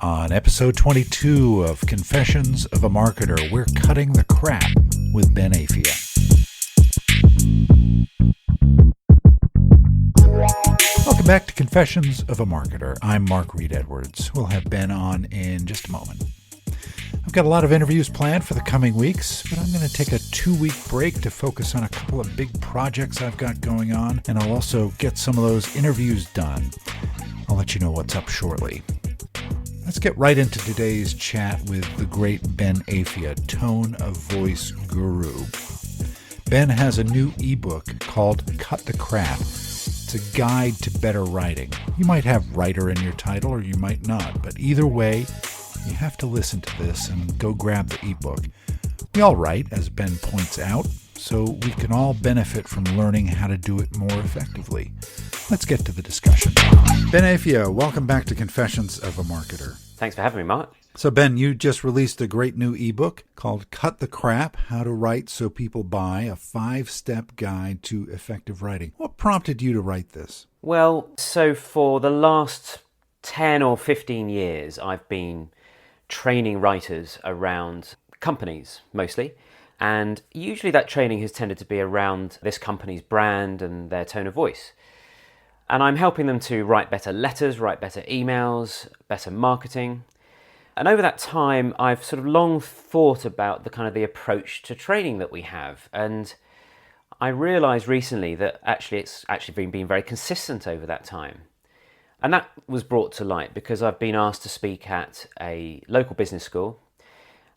On episode 22 of Confessions of a Marketer, we're cutting the crap with Ben Afia. Welcome back to Confessions of a Marketer. I'm Mark Reed Edwards. We'll have Ben on in just a moment. I've got a lot of interviews planned for the coming weeks, but I'm going to take a 2-week break to focus on a couple of big projects I've got going on, and I'll also get some of those interviews done. I'll let you know what's up shortly. Let's get right into today's chat with the great Ben Afia, tone of voice guru. Ben has a new ebook called Cut the Crap. It's a guide to better writing. You might have writer in your title or you might not, but either way, you have to listen to this and go grab the ebook. We all write, as Ben points out, so we can all benefit from learning how to do it more effectively. Let's get to the discussion. Ben Afia, welcome back to Confessions of a Marketer. Thanks for having me, Mark. So Ben, you just released a great new ebook called Cut the Crap, How to Write So People Buy, a 5-step guide to effective writing. What prompted you to write this? Well, so for the last 10 or 15 years, I've been training writers around companies, mostly. And usually that training has tended to be around this company's brand and their tone of voice. And I'm helping them to write better letters, write better emails, better marketing. And over that time, I've sort of long thought about the approach to training that we have. And I realized recently that it's actually been very consistent over that time. And that was brought to light because I've been asked to speak at a local business school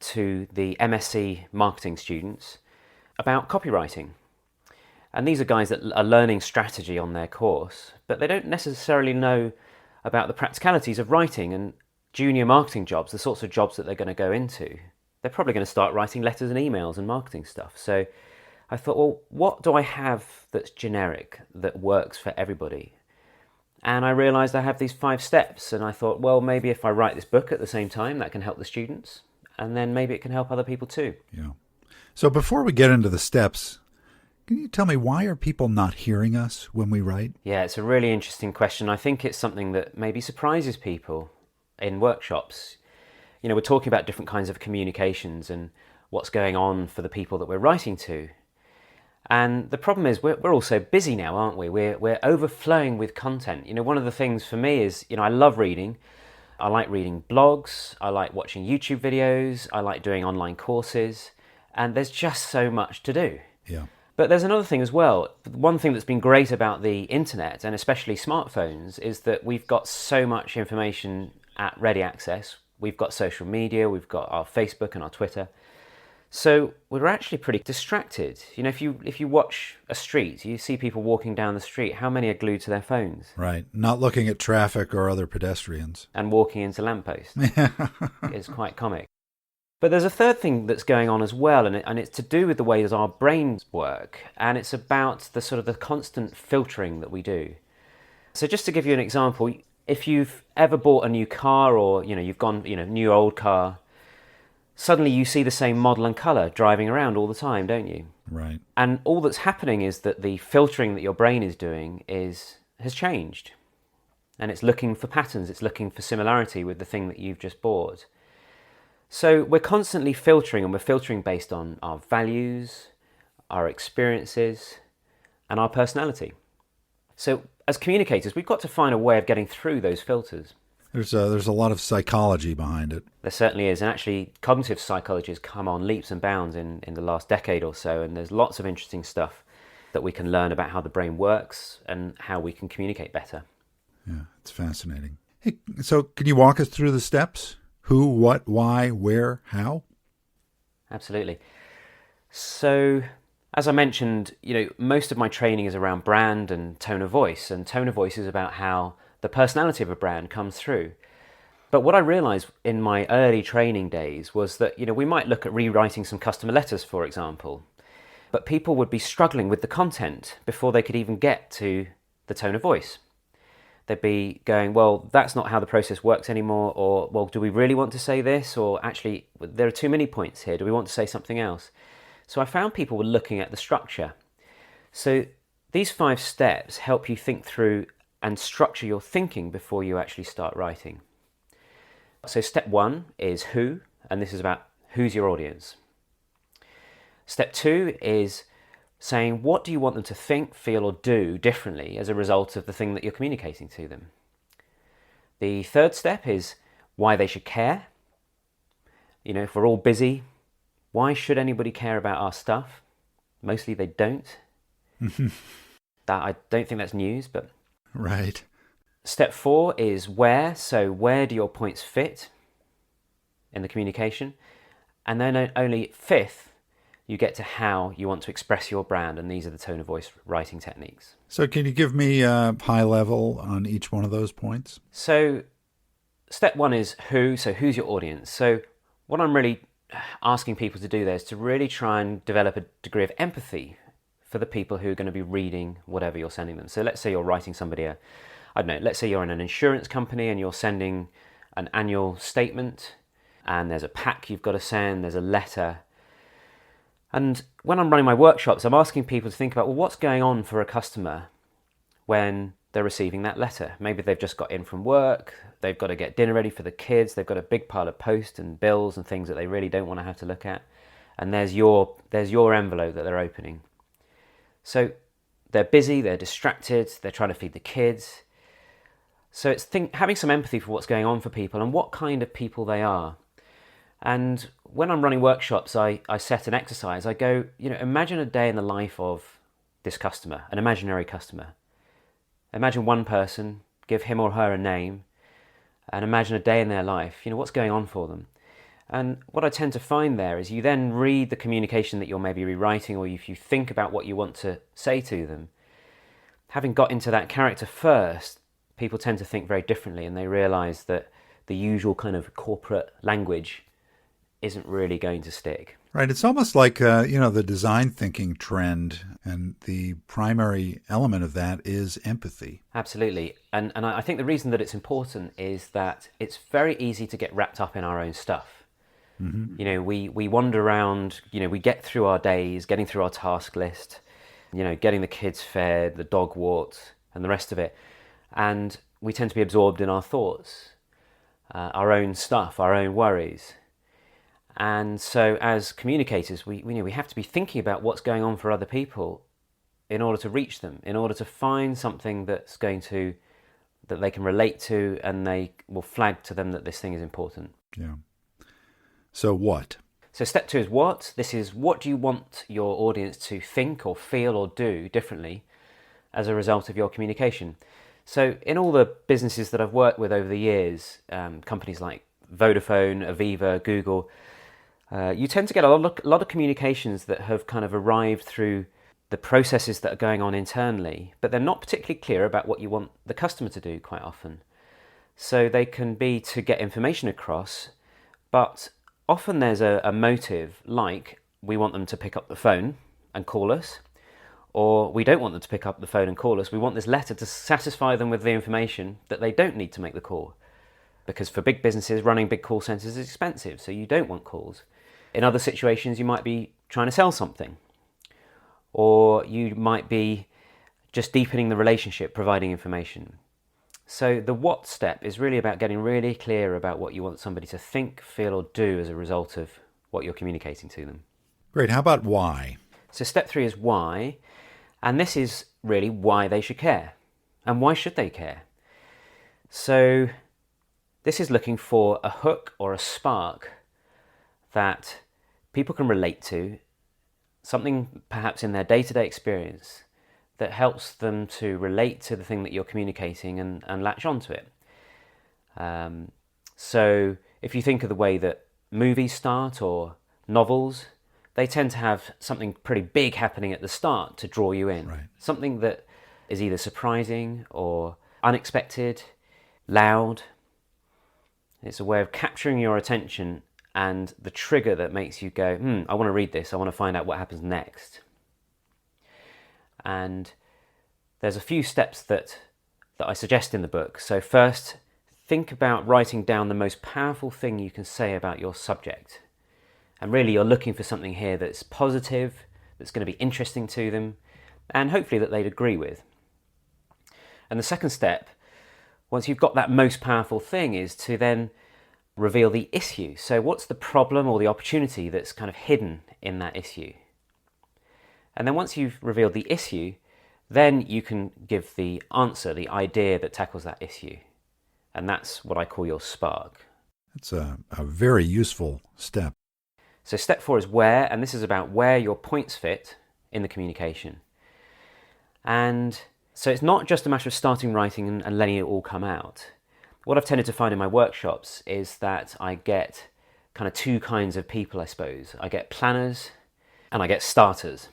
to the MSc marketing students about copywriting. And these are guys that are learning strategy on their course, but they don't necessarily know about the practicalities of writing and junior marketing jobs, the sorts of jobs that they're going to go into. They're probably going to start writing letters and emails and marketing stuff. So I thought, well, what do I have that's generic, that works for everybody? And I realized I have these 5 steps, and I thought, well, maybe if I write this book at the same time, that can help the students, and then maybe it can help other people too. Yeah. So before we get into the steps, can you tell me, why are people not hearing us when we write? Yeah, it's a really interesting question. I think it's something that maybe surprises people in workshops. You know, we're talking about different kinds of communications and what's going on for the people that we're writing to. And the problem is we're all so busy now, aren't we? We're overflowing with content. You know, one of the things for me is, I love reading. I like reading blogs. I like watching YouTube videos. I like doing online courses. And there's just so much to do. Yeah. But there's another thing as well. One thing that's been great about the internet, and especially smartphones, is that we've got so much information at ready access. We've got social media, we've got our Facebook and our Twitter. So we're actually pretty distracted. You know, if you watch a street, you see people walking down the street, how many are glued to their phones? Right. Not looking at traffic or other pedestrians. And walking into lampposts. It's quite comic. But there's a third thing that's going on as well, and it's to do with the way that our brains work, and it's about the constant filtering that we do. So just to give you an example, if you've ever bought a new car, or you've gone, new old car, suddenly you see the same model and colour driving around all the time, don't you? Right. And all that's happening is that the filtering that your brain is doing has changed, and it's looking for patterns, it's looking for similarity with the thing that you've just bought. So we're constantly filtering, and we're filtering based on our values, our experiences, and our personality. So as communicators, we've got to find a way of getting through those filters. There's a lot of psychology behind it. There certainly is, and actually cognitive psychology has come on leaps and bounds in the last decade or so, and there's lots of interesting stuff that we can learn about how the brain works and how we can communicate better. Yeah, it's fascinating. Hey, so can you walk us through the steps? Who, what, why, where, how? Absolutely. So, as I mentioned, most of my training is around brand and tone of voice is about how the personality of a brand comes through. But what I realized in my early training days was that, we might look at rewriting some customer letters, for example, but people would be struggling with the content before they could even get to the tone of voice. They'd be going, well, that's not how the process works anymore, or, well, do we really want to say this? Or actually, there are too many points here. Do we want to say something else? So I found people were looking at the structure. So these 5 steps help you think through and structure your thinking before you actually start writing. So step one is who, and this is about who's your audience. Step two is saying what do you want them to think, feel, or do differently as a result of the thing that you're communicating to them. The third step is why they should care. You know, if we're all busy, why should anybody care about our stuff? Mostly they don't. That I don't think that's news, but... Right. Step four is where. So where do your points fit in the communication? And then only fifth, you get to how you want to express your brand, and these are the tone of voice writing techniques. So can you give me a high level on each one of those points? So step one is who, so who's your audience? So what I'm really asking people to do there is to really try and develop a degree of empathy for the people who are going to be reading whatever you're sending them. So let's say you're writing somebody I don't know, let's say you're in an insurance company and you're sending an annual statement, and there's a pack you've got to send, there's a letter. And when I'm running my workshops, I'm asking people to think about, well, what's going on for a customer when they're receiving that letter? Maybe they've just got in from work, they've got to get dinner ready for the kids, they've got a big pile of post and bills and things that they really don't want to have to look at. And there's your envelope that they're opening. So they're busy, they're distracted, they're trying to feed the kids. So it's having some empathy for what's going on for people and what kind of people they are. And when I'm running workshops, I set an exercise. I go, imagine a day in the life of this customer, an imaginary customer. Imagine one person, give him or her a name, and imagine a day in their life, what's going on for them. And what I tend to find there is you then read the communication that you're maybe rewriting, or if you think about what you want to say to them, having got into that character first, people tend to think very differently, and they realise that the usual kind of corporate language isn't really going to stick. Right. It's almost like, the design thinking trend, and the primary element of that is empathy. Absolutely. And I think the reason that it's important is that it's very easy to get wrapped up in our own stuff. Mm-hmm. We wander around, we get through our days, getting through our task list, getting the kids fed, the dog walked, and the rest of it. And we tend to be absorbed in our thoughts, our own stuff, our own worries. And so as communicators, we have to be thinking about what's going on for other people in order to reach them, in order to find something that they can relate to, and they will flag to them that this thing is important. Yeah. So what? So step two is what. This is what do you want your audience to think or feel or do differently as a result of your communication. So in all the businesses that I've worked with over the years, companies like Vodafone, Aviva, Google, you tend to get a lot of communications that have kind of arrived through the processes that are going on internally, but they're not particularly clear about what you want the customer to do quite often. So they can be to get information across, but often there's a motive, like we want them to pick up the phone and call us, or we don't want them to pick up the phone and call us. We want this letter to satisfy them with the information that they don't need to make the call. Because for big businesses, running big call centres is expensive, so you don't want calls. In other situations, you might be trying to sell something, or you might be just deepening the relationship, providing information. So the what step is really about getting really clear about what you want somebody to think, feel, or do as a result of what you're communicating to them. Great. How about why? So step three is why, and this is really why they should care. And why should they care? So this is looking for a hook or a spark that people can relate to, something perhaps in their day-to-day experience that helps them to relate to the thing that you're communicating and latch onto it. So if you think of the way that movies start or novels, they tend to have something pretty big happening at the start to draw you in. Right. Something that is either surprising or unexpected, loud. It's a way of capturing your attention and the trigger that makes you go, I want to read this, I want to find out what happens next. And there's a few steps that I suggest in the book. So first, think about writing down the most powerful thing you can say about your subject. And really you're looking for something here that's positive, that's going to be interesting to them, and hopefully that they'd agree with. And the second step, once you've got that most powerful thing, is to then reveal the issue. So what's the problem or the opportunity that's kind of hidden in that issue? And then once you've revealed the issue, then you can give the answer, the idea that tackles that issue. And that's what I call your spark. It's a very useful step. So step 4 is where, and this is about where your points fit in the communication. And so it's not just a matter of starting writing and letting it all come out. What I've tended to find in my workshops is that I get kind of 2 kinds of people, I suppose. I get planners and I get starters.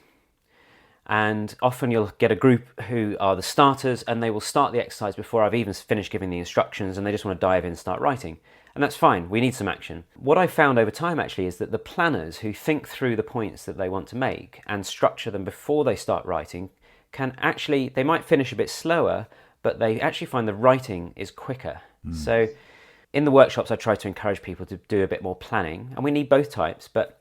And often you'll get a group who are the starters, and they will start the exercise before I've even finished giving the instructions, and they just want to dive in and start writing. And that's fine, we need some action. What I've found over time actually is that the planners who think through the points that they want to make and structure them before they start writing can actually, they might finish a bit slower, but they actually find the writing is quicker. So in the workshops I try to encourage people to do a bit more planning, and we need both types, but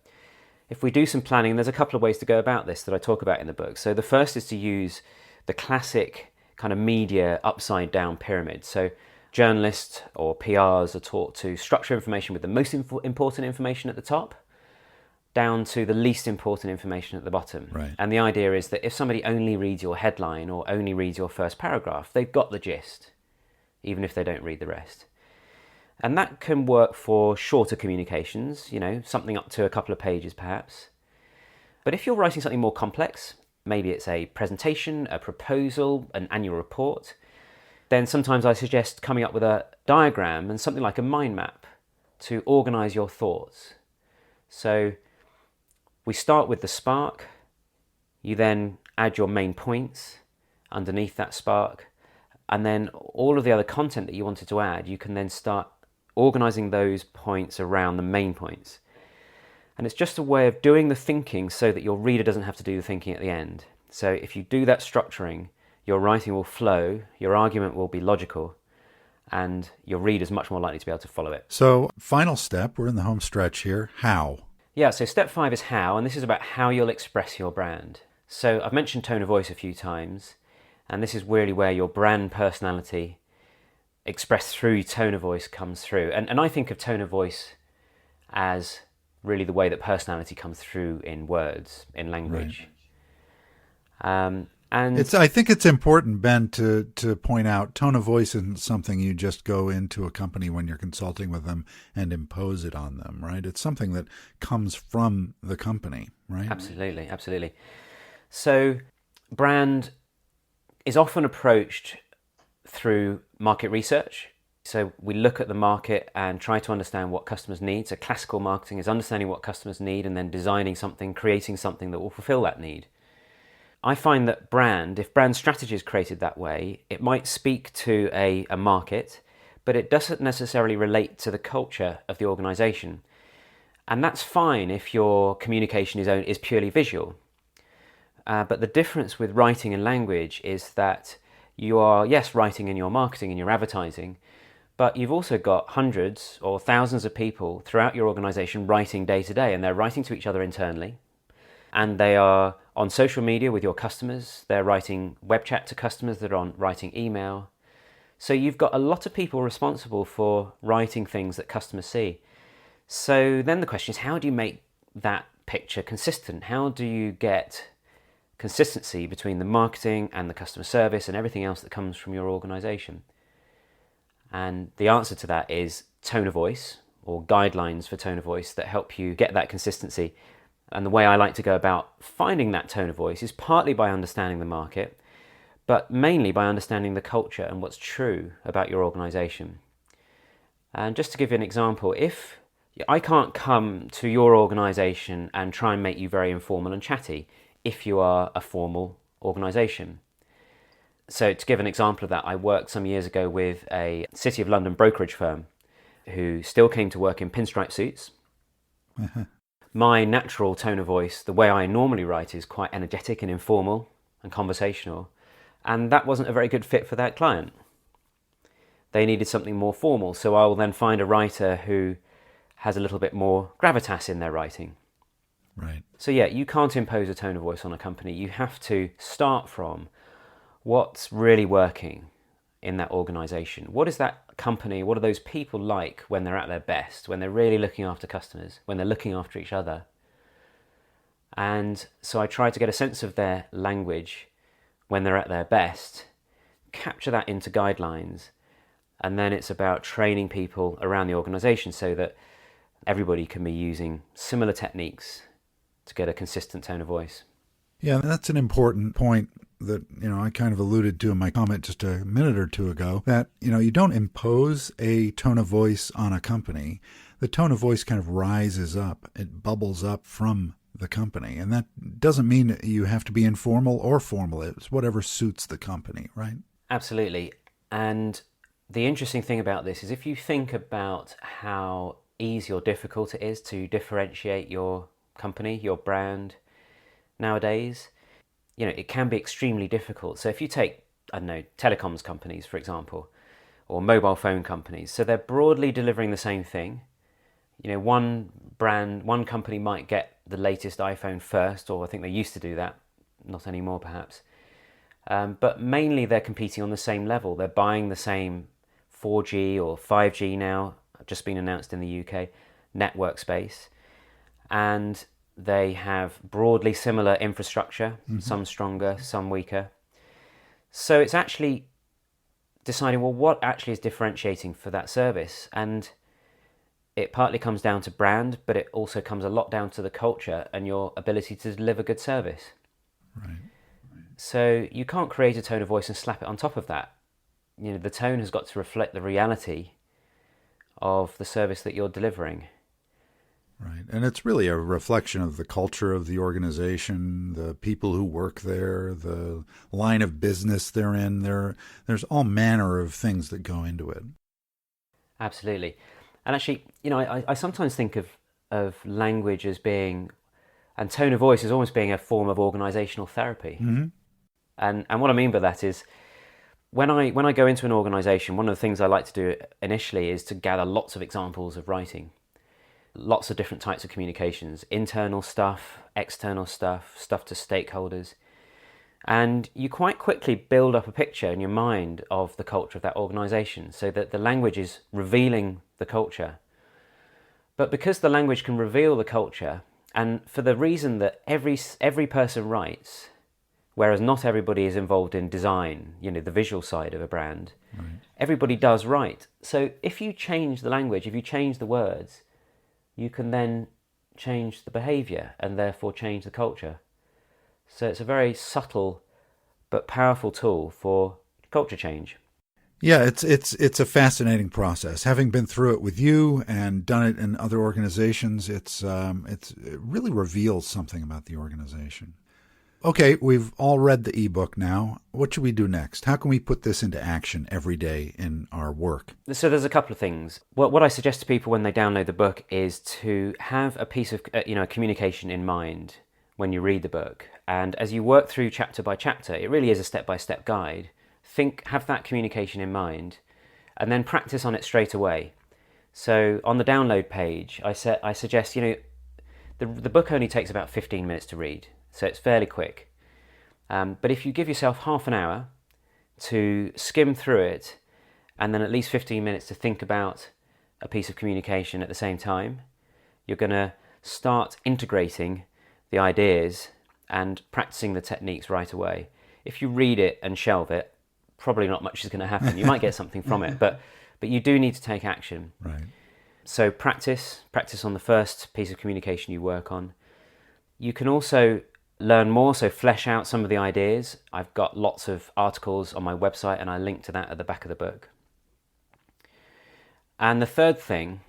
if we do some planning, there's a couple of ways to go about this that I talk about in the book. So the first is to use the classic kind of media upside down pyramid. So journalists or PRs are taught to structure information with the most important information at the top down to the least important information at the bottom. Right. And the idea is that if somebody only reads your headline or only reads your first paragraph, they've got the gist, even if they don't read the rest. And that can work for shorter communications, something up to a couple of pages perhaps. But if you're writing something more complex, maybe it's a presentation, a proposal, an annual report, then sometimes I suggest coming up with a diagram and something like a mind map to organize your thoughts. So we start with the spark, you then add your main points underneath that spark, and then all of the other content that you wanted to add, you can then start organizing those points around the main points. And it's just a way of doing the thinking so that your reader doesn't have to do the thinking at the end. So if you do that structuring, your writing will flow, your argument will be logical, and your reader's much more likely to be able to follow it. So, final step, we're in the home stretch here. How? Yeah, so step 5 is how, and this is about how you'll express your brand. So I've mentioned tone of voice a few times, and this is really where your brand personality expressed through tone of voice comes through. And I think of tone of voice as really the way that personality comes through in words, in language. Right. I think it's important, Ben, to point out tone of voice isn't something you just go into a company when you're consulting with them and impose it on them, right? It's something that comes from the company, right? Absolutely, absolutely. So brand is often approached through market research. So we look at the market and try to understand what customers need. So classical marketing is understanding what customers need and then designing something, creating something that will fulfill that need. I find that if brand strategy is created that way, it might speak to a market, but it doesn't necessarily relate to the culture of the organization. And that's fine if your communication is purely visual. But the difference with writing and language is that you are, yes, writing in your marketing and your advertising, but you've also got hundreds or thousands of people throughout your organization writing day to day, and they're writing to each other internally, and they are on social media with your customers, they're writing web chat to customers, they're writing email. So you've got a lot of people responsible for writing things that customers see. So then the question is, how do you make that picture consistent? How do you get consistency between the marketing and the customer service and everything else that comes from your organization? And the answer to that is tone of voice, or guidelines for tone of voice that help you get that consistency. And the way I like to go about finding that tone of voice is partly by understanding the market, but mainly by understanding the culture and what's true about your organization. And just to give you an example, if I can't come to your organization and try and make you very informal and chatty if you are a formal organization. So to give an example of that, I worked some years ago with a City of London brokerage firm who still came to work in pinstripe suits. My natural tone of voice, the way I normally write, is quite energetic and informal and conversational, and that wasn't a very good fit for that client. They needed something more formal, so I will then find a writer who has a little bit more gravitas in their writing. Right. So yeah, you can't impose a tone of voice on a company. You have to start from what's really working in that organization? What is that company, what are those people like when they're at their best, when they're really looking after customers, when they're looking after each other? And so I try to get a sense of their language when they're at their best, capture that into guidelines, and then it's about training people around the organization so that everybody can be using similar techniques to get a consistent tone of voice. Yeah, that's an important point that, I kind of alluded to in my comment just a minute or two ago, that, you don't impose a tone of voice on a company. The tone of voice kind of rises up. It bubbles up from the company. And that doesn't mean that you have to be informal or formal. It's whatever suits the company, right? Absolutely. And the interesting thing about this is if you think about how easy or difficult it is to differentiate your company, your brand nowadays, it can be extremely difficult. So if you take, telecoms companies, for example, or mobile phone companies, so they're broadly delivering the same thing. One company might get the latest iPhone first, or I think they used to do that, not anymore perhaps. But mainly they're competing on the same level. They're buying the same 4G or 5G now, just been announced in the UK, network space. And they have broadly similar infrastructure, some stronger, some weaker. So it's actually deciding, well, what actually is differentiating for that service? And it partly comes down to brand, but it also comes a lot down to the culture and your ability to deliver good service. Right. So you can't create a tone of voice and slap it on top of that. The tone has got to reflect the reality of the service that you're delivering. Right. And it's really a reflection of the culture of the organization, the people who work there, the line of business they're in. There's all manner of things that go into it. Absolutely. And actually, I sometimes think of language as being, and tone of voice as almost being a form of organizational therapy. Mm-hmm. And what I mean by that is, when I go into an organization, one of the things I like to do initially is to gather lots of examples of writing. Lots of different types of communications, internal stuff, external stuff to stakeholders. And you quite quickly build up a picture in your mind of the culture of that organization so that the language is revealing the culture. But because the language can reveal the culture, and for the reason that every person writes, whereas not everybody is involved in design, the visual side of a brand, right. Everybody does write. So if you change the language, if you change the words, you can then change the behavior and therefore change the culture. So it's a very subtle but powerful tool for culture change. Yeah, it's a fascinating process. Having been through it with you and done it in other organizations, it really reveals something about the organization. Okay, we've all read the ebook now. What should we do next? How can we put this into action every day in our work? So there's a couple of things. What I suggest to people when they download the book is to have a piece of communication in mind when you read the book. And as you work through chapter by chapter, it really is a step-by-step guide. Have that communication in mind, and then practice on it straight away. So on the download page, I suggest, the book only takes about 15 minutes to read. So it's fairly quick. But if you give yourself half an hour to skim through it, and then at least 15 minutes to think about a piece of communication at the same time, you're going to start integrating the ideas and practicing the techniques right away. If you read it and shelve it, probably not much is going to happen. You might get something from it, but you do need to take action. Right. So practice on the first piece of communication you work on. You can also learn more, so flesh out some of the ideas. I've got lots of articles on my website and I link to that at the back of the book. And the third thing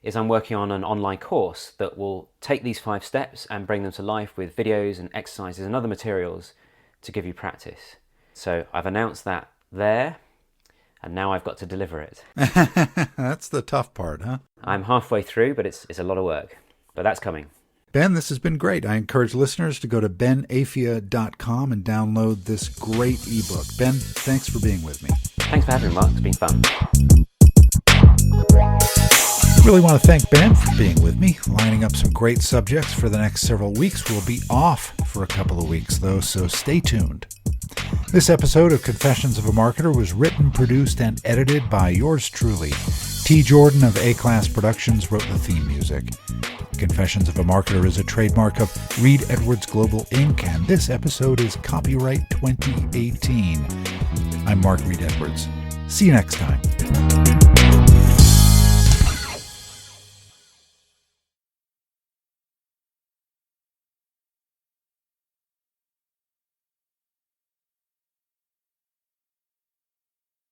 is I'm working on an online course that will take these 5 steps and bring them to life with videos and exercises and other materials to give you practice. So I've announced that there, and now I've got to deliver it. That's the tough part, huh? I'm halfway through, but it's a lot of work. But that's coming. Ben, this has been great. I encourage listeners to go to benafia.com and download this great ebook. Ben, thanks for being with me. Thanks for having me, Mark. It's been fun. I really want to thank Ben for being with me, lining up some great subjects for the next several weeks. We'll be off for a couple of weeks, though, so stay tuned. This episode of Confessions of a Marketer was written, produced, and edited by yours truly. T. Jordan of A-Class Productions wrote the theme music. Confessions of a Marketer is a trademark of Reed Edwards Global Inc., and this episode is copyright 2018. I'm Mark Reed Edwards. See you next time.